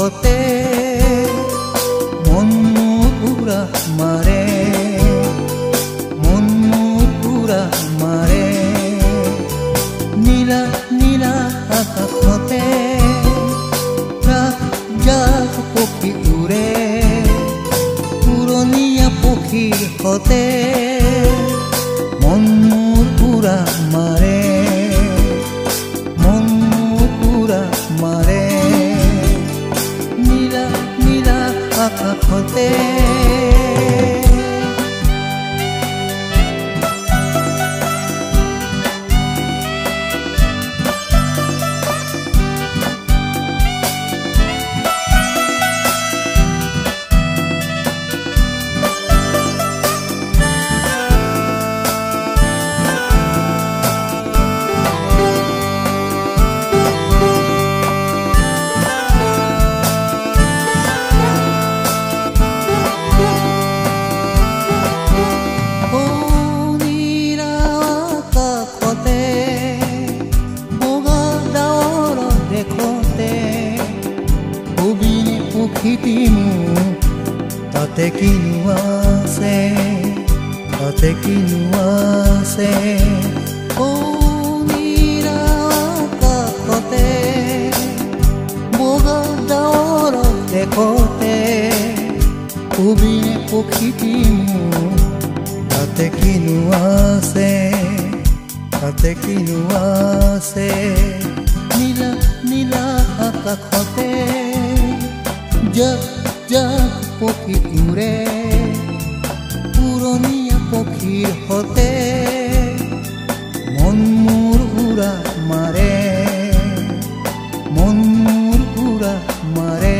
হতে মন পুৰা মাৰে, মন পুৰা মাৰে। নীলা নীলা আকাশতে ৰাত জাগ পক্ষী উৰে, পুৰণীয়া পক্ষীৰ হতে মন পুৰা মাৰে, মন পুৰা মাৰে। নীলা নীলা আকাশতে তাতে কিনো আছে, তাতে কিনো আছে। ও নীলা আকাশতে বগা ডাৱৰ দেখোতে প্ৰকৃতি মোৰ তাতে কিনো আছে, তাতে কিনো আছে। নীলা নীলা আকাশতে জাক জাক পক্ষী উৰে, পুৰণীয়া পক্ষীৰ হতে মন মোৰ উৰা মাৰে, মন মোৰ উৰা মাৰে।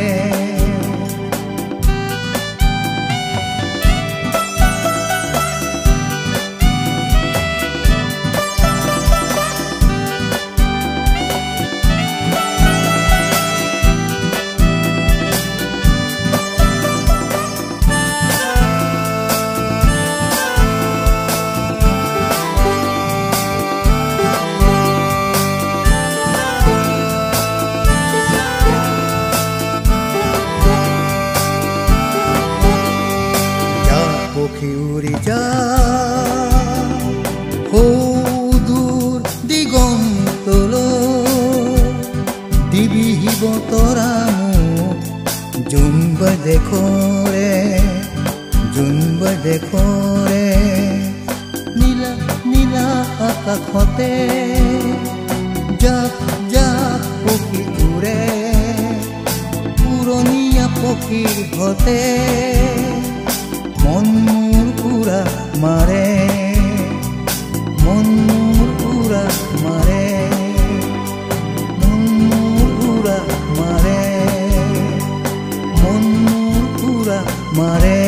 পক্ষী উৰি যা সৌদূৰ দিগন্তলৈ, দিবিহিব তৰা মোক জোনবাই দেখৰে, জোনবাই দেখৰে। নীলা নীলা আকাশতে জাক জাক পক্ষী উৰে, পুৰণীয়া পক্ষীৰ হতে মন মোৰ পুৰা মাৰে, মন মোৰ পুৰা মাৰে, মন মোৰ পুৰা মাৰে, মন মোৰ পুৰা মাৰে।